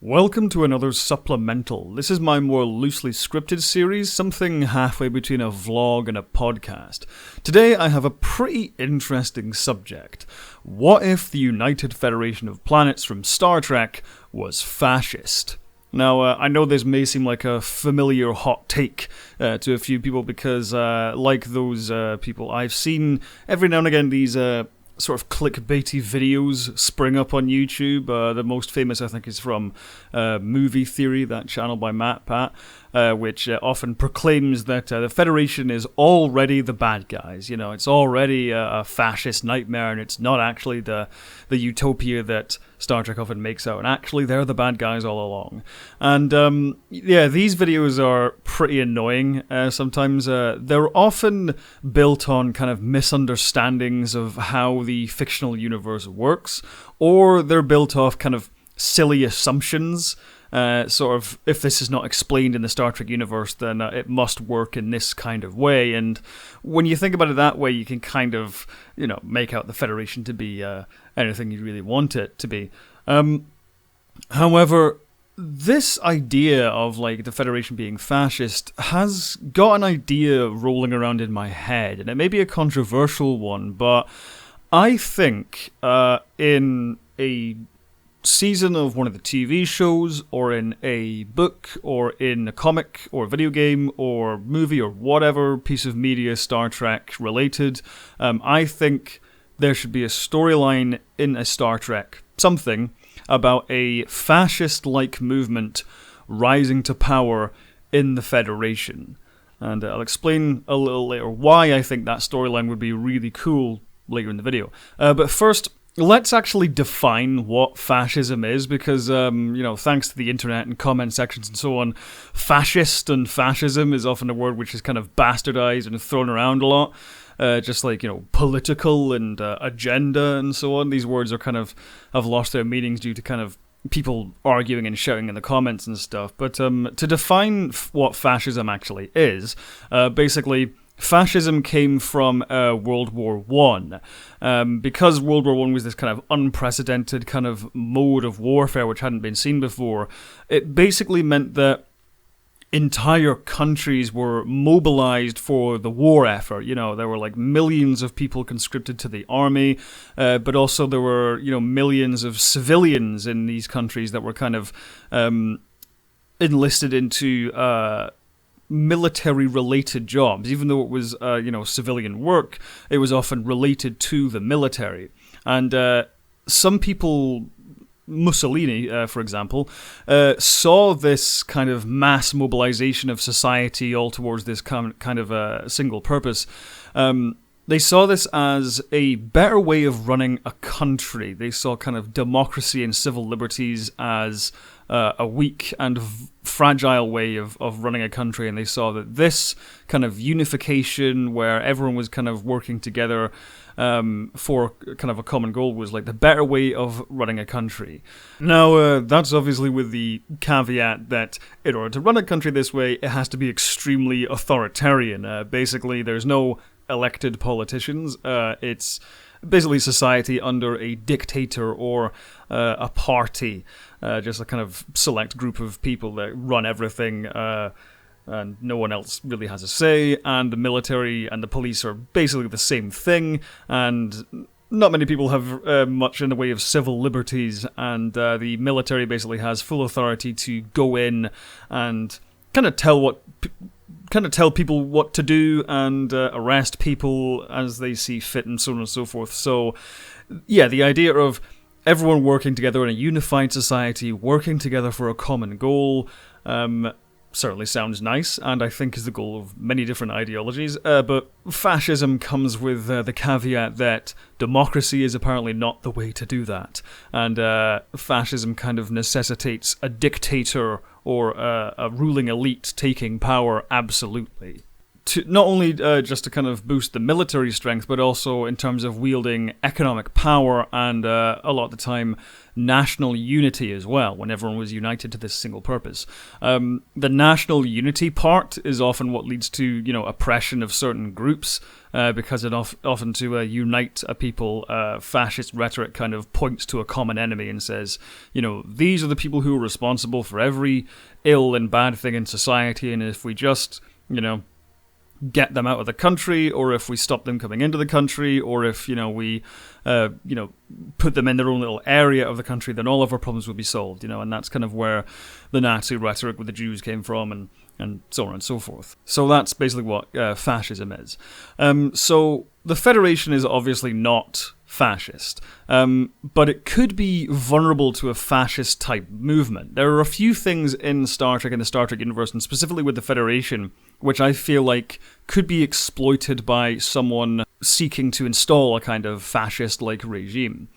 Welcome to another Supplemental. This is my more loosely scripted series, something halfway between a vlog and a podcast. Today I have a pretty interesting subject. What if the United Federation of Planets from Star Trek was fascist? Now, I know this may seem like a familiar hot take to a few people because, like those people, I've seen every now and again these sort of clickbaity videos spring up on YouTube. The most famous, I think, is from Movie Theory, that channel by Matt Pat, which often proclaims that the Federation is already the bad guys. You know, it's already a fascist nightmare, and it's not actually the utopia that Star Trek often makes out, and actually they're the bad guys all along. And yeah, these videos are pretty annoying sometimes. They're often built on kind of misunderstandings of how the fictional universe works, or they're built off kind of silly assumptions. Sort of, if this is not explained in the Star Trek universe, then it must work in this kind of way. And when you think about it that way, you can kind of, you know, make out the Federation to be anything you really want it to be. However, this idea of like the Federation being fascist has got an idea rolling around in my head, and it may be a controversial one, but I think in a season of one of the TV shows, or in a book, or in a comic, or video game, or movie, or whatever piece of media Star Trek related, I think there should be a storyline in a Star Trek, something about a fascist-like movement rising to power in the Federation. And I'll explain a little later why I think that storyline would be really cool later in the video. But first, let's actually define what fascism is, because, you know, thanks to the internet and comment sections and so on, fascist and fascism is often a word which is kind of bastardized and thrown around a lot. Just like, you know, political and agenda and so on. These words are kind of have lost their meanings due to kind of people arguing and shouting in the comments and stuff. But to define what fascism actually is, basically, fascism came from World War I. Because World War I was this kind of unprecedented kind of mode of warfare which hadn't been seen before, it basically meant that entire countries were mobilized for the war effort. You know, there were like millions of people conscripted to the army, but also there were, you know, millions of civilians in these countries that were kind of enlisted into military-related jobs. Even though it was, you know, civilian work, it was often related to the military. And some people, Mussolini, for example, saw this kind of mass mobilization of society all towards this kind of a single purpose. They saw this as a better way of running a country. They saw kind of democracy and civil liberties as a weak and fragile way of running a country, and they saw that this kind of unification where everyone was kind of working together for kind of a common goal was like the better way of running a country. Now, that's obviously with the caveat that in order to run a country this way, it has to be extremely authoritarian. Basically, there's no elected politicians. It's basically society under a dictator or a party, just a kind of select group of people that run everything, and no one else really has a say, and the military and the police are basically the same thing, and not many people have much in the way of civil liberties, and the military basically has full authority to go in and kind of tell people what to do and arrest people as they see fit and so on and so forth. So, yeah, the idea of everyone working together in a unified society, working together for a common goal, certainly sounds nice, and I think is the goal of many different ideologies, but fascism comes with the caveat that democracy is apparently not the way to do that, and fascism kind of necessitates a dictator or a ruling elite taking power absolutely. to not only just to kind of boost the military strength, but also in terms of wielding economic power and a lot of the time national unity as well, when everyone was united to this single purpose. The national unity part is often what leads to, oppression of certain groups, because it often to unite a people, fascist rhetoric kind of points to a common enemy and says, these are the people who are responsible for every ill and bad thing in society, and if we just, get them out of the country, or if we stop them coming into the country, or if we put them in their own little area of the country, then all of our problems will be solved. And that's kind of where the Nazi rhetoric with the Jews came from, and so on and so forth. So that's basically what fascism is. So the Federation is obviously not fascist, but it could be vulnerable to a fascist type movement. There are a few things in Star Trek and the Star Trek universe, and specifically with the Federation, which I feel like could be exploited by someone seeking to install a kind of fascist-like regime.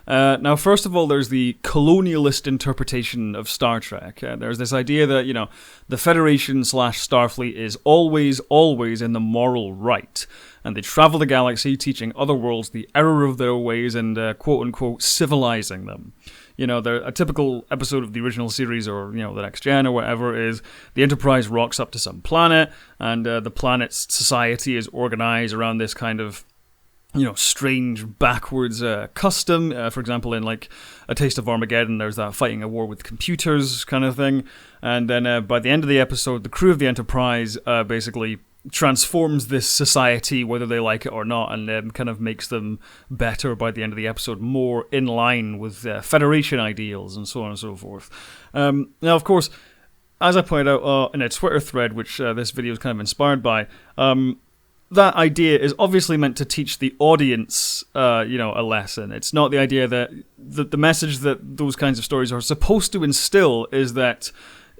Now, first of all, there's the colonialist interpretation of Star Trek. There's this idea that, the Federation / Starfleet is always in the moral right, and they travel the galaxy teaching other worlds the error of their ways and, quote-unquote, civilizing them. A typical episode of the original series or, the Next Gen or whatever is the Enterprise rocks up to some planet, and the planet's society is organized around this kind of strange backwards custom. For example, in like A Taste of Armageddon, there's that fighting a war with computers kind of thing. And then by the end of the episode, the crew of the Enterprise basically transforms this society, whether they like it or not, and kind of makes them better by the end of the episode, more in line with Federation ideals and so on and so forth. Now, of course, as I pointed out in a Twitter thread, which this video is kind of inspired by, that idea is obviously meant to teach the audience, a lesson. It's not the idea that the message that those kinds of stories are supposed to instill is that,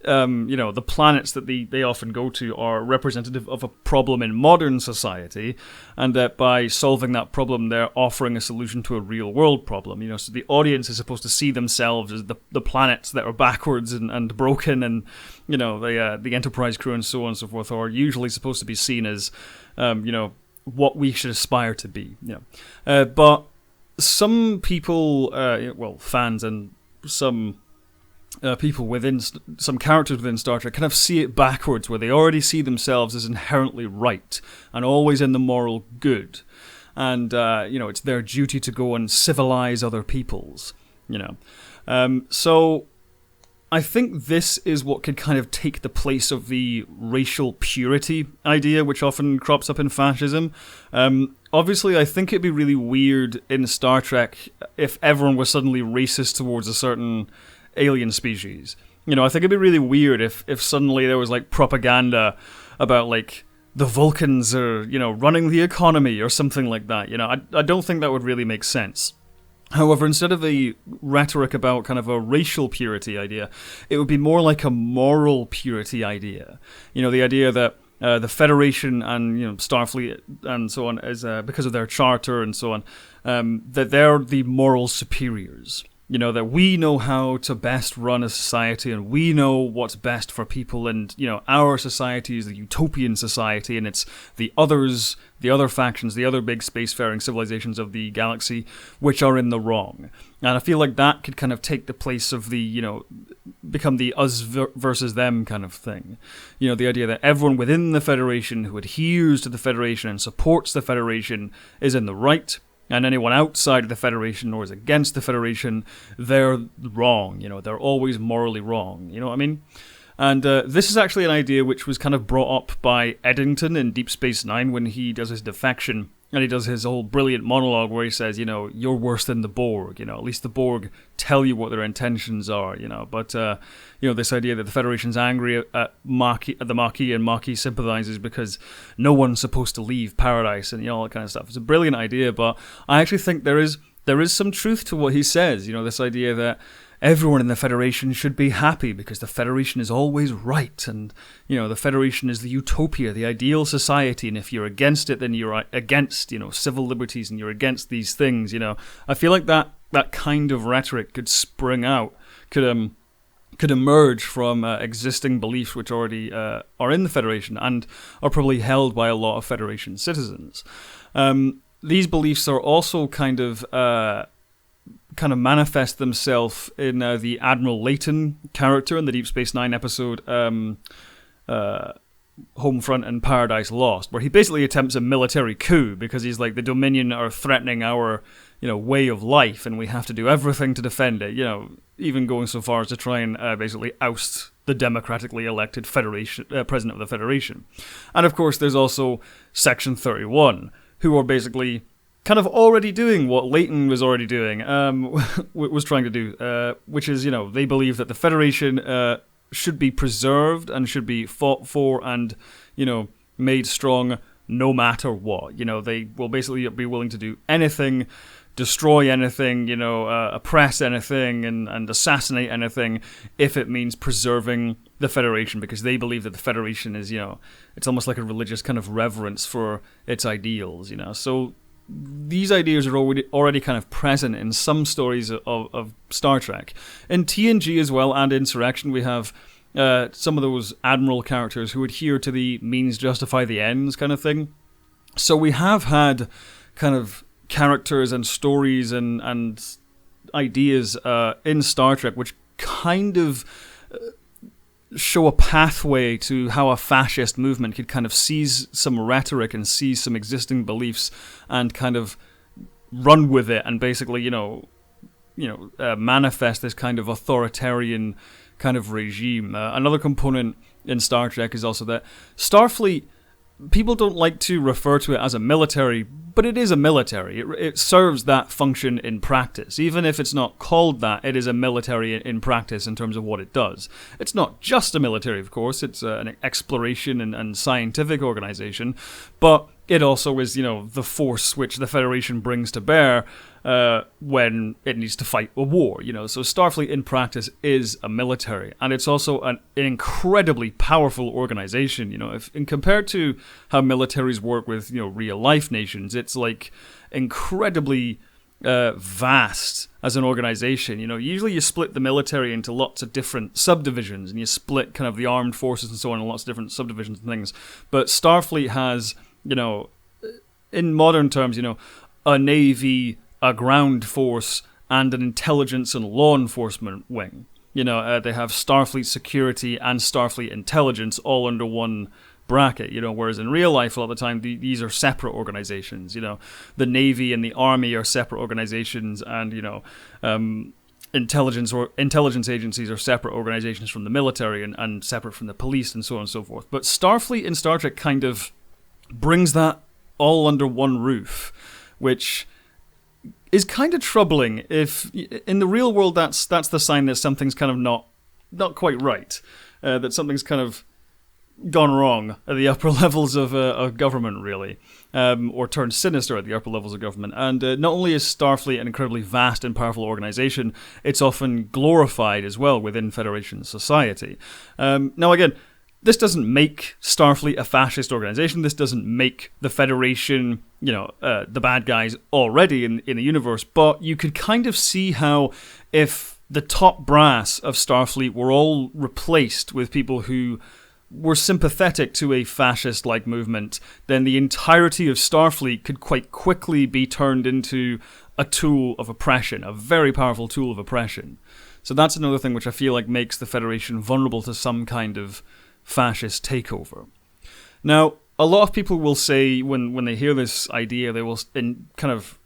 the planets that they often go to are representative of a problem in modern society, and that by solving that problem, they're offering a solution to a real world problem. So the audience is supposed to see themselves as the planets that are backwards and broken, and the Enterprise crew and so on and so forth are usually supposed to be seen as what we should aspire to be. But some people, fans and some people within some characters within Star Trek kind of see it backwards, where they already see themselves as inherently right and always in the moral good, and it's their duty to go and civilize other peoples. So I think this is what could kind of take the place of the racial purity idea, which often crops up in fascism. Obviously, I think it'd be really weird in Star Trek if everyone was suddenly racist towards a certain alien species. I think it'd be really weird if suddenly there was like propaganda about like the Vulcans are, running the economy or something like that. I don't think that would really make sense. However, instead of a rhetoric about kind of a racial purity idea, it would be more like a moral purity idea. The idea that the Federation and Starfleet and so on is because of their charter and so on, that they're the moral superiors. That we know how to best run a society, and we know what's best for people, and, our society is the utopian society, and it's the others, the other factions, the other big spacefaring civilizations of the galaxy, which are in the wrong. And I feel like that could kind of take the place of the, become the us versus them kind of thing. The idea that everyone within the Federation who adheres to the Federation and supports the Federation is in the right, and anyone outside of the Federation or is against the Federation, they're wrong. They're always morally wrong. You know what I mean? And this is actually an idea which was kind of brought up by Eddington in Deep Space Nine when he does his defection. And he does his whole brilliant monologue where he says, you're worse than the Borg. At least the Borg tell you what their intentions are, But, this idea that the Federation's angry at the Maquis and Maquis sympathizes because no one's supposed to leave paradise and, all that kind of stuff. It's a brilliant idea, but I actually think there is some truth to what he says. This idea that everyone in the Federation should be happy because the Federation is always right, and the Federation is the utopia, the ideal society, and if you're against it, then you're against civil liberties, and you're against these things. I feel like that kind of rhetoric could could emerge from existing beliefs which already are in the Federation and are probably held by a lot of Federation citizens. These beliefs are also kind of manifest themselves in the Admiral Layton character in the Deep Space Nine episode Homefront and Paradise Lost, where he basically attempts a military coup because he's like, the Dominion are threatening our way of life, and we have to do everything to defend it. Even going so far as to try and basically oust the democratically elected Federation president of the Federation. And of course, there's also Section 31, who are basically kind of already doing what Layton was already doing, was trying to do, which is, they believe that the Federation should be preserved and should be fought for and, made strong no matter what. They will basically be willing to do anything, destroy anything, oppress anything and assassinate anything if it means preserving the Federation, because they believe that the Federation is, it's almost like a religious kind of reverence for its ideals, So these ideas are already kind of present in some stories of Star Trek. In TNG as well and Insurrection, we have some of those Admiral characters who adhere to the means justify the ends kind of thing. So we have had kind of characters and stories and ideas in Star Trek which kind of show a pathway to how a fascist movement could kind of seize some rhetoric and seize some existing beliefs and kind of run with it and basically, manifest this kind of authoritarian kind of regime. Another component in Star Trek is also that Starfleet, people don't like to refer to it as a military, but it is a military. It serves that function in practice. Even if it's not called that, it is a military in practice in terms of what it does. It's not just a military, of course. It's an exploration and scientific organization, but it also is, the force which the Federation brings to bear when it needs to fight a war, So Starfleet in practice is a military, and it's also an incredibly powerful organization, If compared to how militaries work with, real life nations, it's like incredibly vast as an organization. Usually you split the military into lots of different subdivisions, and you split kind of the armed forces and so on in lots of different subdivisions and things. But Starfleet has, in modern terms, a navy, a ground force, and an intelligence and law enforcement wing. They have Starfleet security and Starfleet intelligence all under one bracket, whereas in real life a lot of the time these are separate organizations. The Navy and the Army are separate organizations, and intelligence agencies are separate organizations from the military and separate from the police and so on and so forth. But Starfleet in Star Trek kind of brings that all under one roof, which is kind of troubling. If in the real world that's the sign that something's kind of not quite right, that something's kind of gone wrong at the upper levels of government, really, or turned sinister at the upper levels of government. And not only is Starfleet an incredibly vast and powerful organization, it's often glorified as well within Federation society. Now, again, this doesn't make Starfleet a fascist organization. This doesn't make the Federation, the bad guys already in the universe. But you could kind of see how if the top brass of Starfleet were all replaced with people who were sympathetic to a fascist-like movement, then the entirety of Starfleet could quite quickly be turned into a tool of oppression, a very powerful tool of oppression. So that's another thing which I feel like makes the Federation vulnerable to some kind of fascist takeover. Now, a lot of people will say, when they hear this idea, they will kind of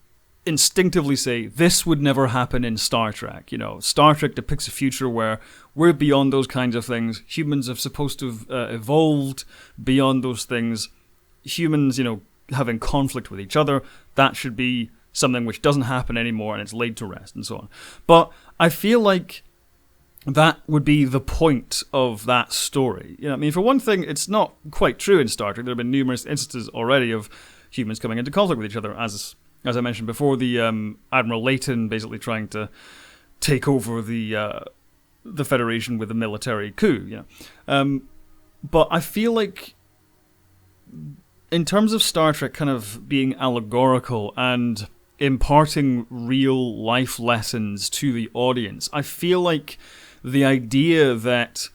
instinctively say, this would never happen in Star Trek. Star Trek depicts a future where we're beyond those kinds of things. Humans are supposed to have evolved beyond those things. Humans, having conflict with each other, that should be something which doesn't happen anymore and it's laid to rest and so on. But I feel like that would be the point of that story. For one thing, it's not quite true in Star Trek. There have been numerous instances already of humans coming into conflict with each other, as I mentioned before, the Admiral Layton basically trying to take over the Federation with a military coup. But I feel like, in terms of Star Trek kind of being allegorical and imparting real life lessons to the audience, I feel like the idea that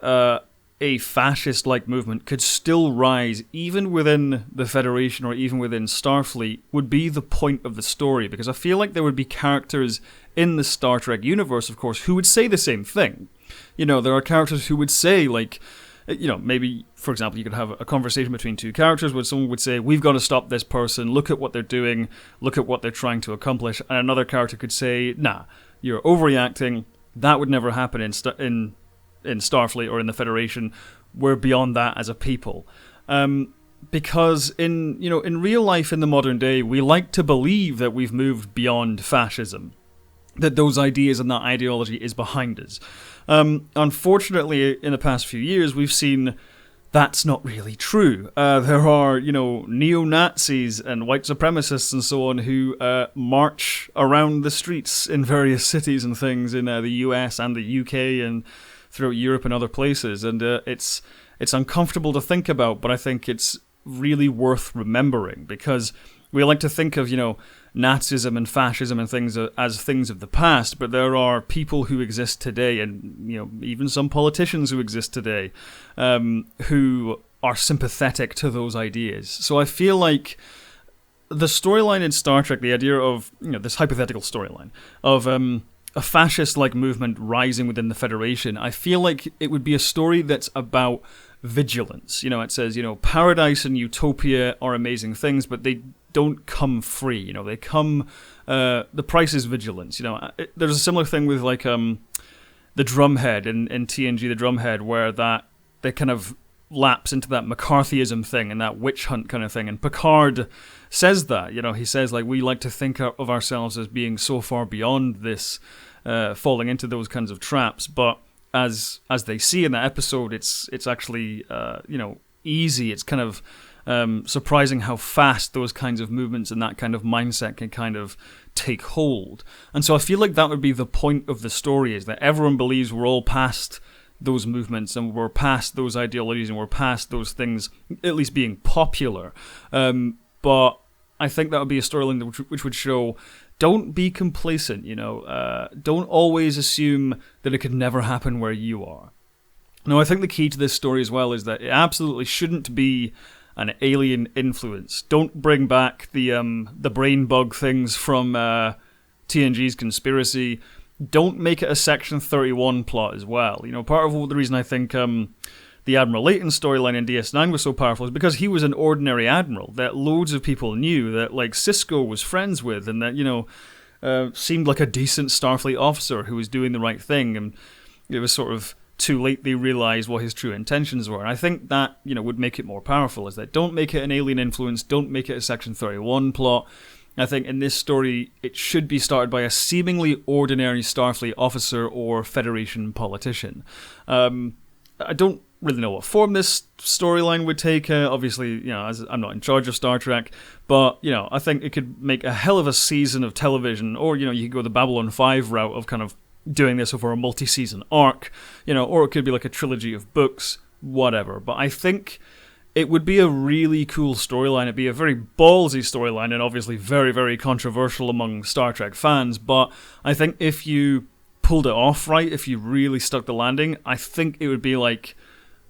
a fascist-like movement could still rise even within the Federation or even within Starfleet would be the point of the story, because I feel like there would be characters in the Star Trek universe, of course, who would say the same thing. You know, there are characters who would say, like, you know, maybe, for example, you could have a conversation between two characters where someone would say, we've got to stop this person, look at what they're doing, look at what they're trying to accomplish, and another character could say, nah, you're overreacting, that would never happen in Starfleet or in the Federation. We're beyond that as a people. Because in real life in the modern day, we like to believe that we've moved beyond fascism, that those ideas and that ideology is behind us. Unfortunately, in the past few years, we've seen that's not really true. There are, neo-Nazis and white supremacists and so on who march around the streets in various cities and things in the US and the UK and throughout Europe and other places. And it's uncomfortable to think about, but I think it's really worth remembering, because we like to think of, Nazism and fascism and things as things of the past, but there are people who exist today, and even some politicians who exist today, who are sympathetic to those ideas. So I feel like the storyline in Star Trek, the idea of this hypothetical storyline of a fascist-like movement rising within the Federation, I feel like it would be a story that's about vigilance. It says, paradise and utopia are amazing things, but they don't come free. They come, the price is vigilance. There's a similar thing with like the drumhead in TNG, the drumhead, where that they kind of lapse into that McCarthyism thing and that witch hunt kind of thing. And Picard says that, he says, like, we like to think of ourselves as being so far beyond this, falling into those kinds of traps. But as they see in that episode, it's actually, easy. It's kind of surprising how fast those kinds of movements and that kind of mindset can kind of take hold. And so I feel like that would be the point of the story, is that everyone believes we're all past those movements and we're past those ideologies and we're past those things at least being popular. But I think that would be a storyline which would show, don't be complacent, don't always assume that it could never happen where you are. Now, I think the key to this story as well is that it absolutely shouldn't be an alien influence. Don't bring back the brain bug things from TNG's Conspiracy. Don't make it a Section 31 plot as well. Part of the reason I think the Admiral Layton storyline in DS9 was so powerful is because he was an ordinary admiral that loads of people knew, that like Sisko was friends with, and that seemed like a decent Starfleet officer who was doing the right thing. And it was sort of too late they realized what his true intentions were. And I think that would make it more powerful, is that don't make it an alien influence, don't make it a Section 31 plot. I think in this story, it should be started by a seemingly ordinary Starfleet officer or Federation politician. I don't really know what form this storyline would take. Obviously, as I'm not in charge of Star Trek, but, I think it could make a hell of a season of television, or, you could go the Babylon 5 route of kind of doing this over a multi-season arc, or it could be like a trilogy of books, whatever. But I think it would be a really cool storyline. It'd be a very ballsy storyline and obviously very, very controversial among Star Trek fans. But I think if you pulled it off right, if you really stuck the landing, I think it would be like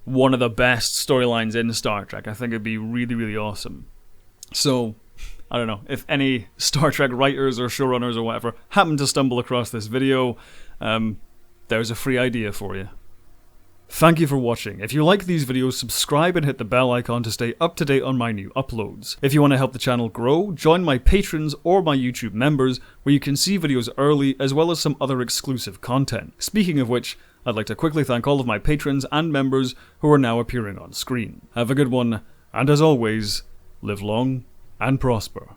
one of the best storylines in Star Trek. I think it'd be really, really awesome. So, I don't know, if any Star Trek writers or showrunners or whatever happen to stumble across this video, there's a free idea for you. Thank you for watching. If you like these videos, subscribe and hit the bell icon to stay up to date on my new uploads. If you want to help the channel grow, join my patrons or my YouTube members, where you can see videos early as well as some other exclusive content. Speaking of which, I'd like to quickly thank all of my patrons and members who are now appearing on screen. Have a good one, and as always, live long and prosper.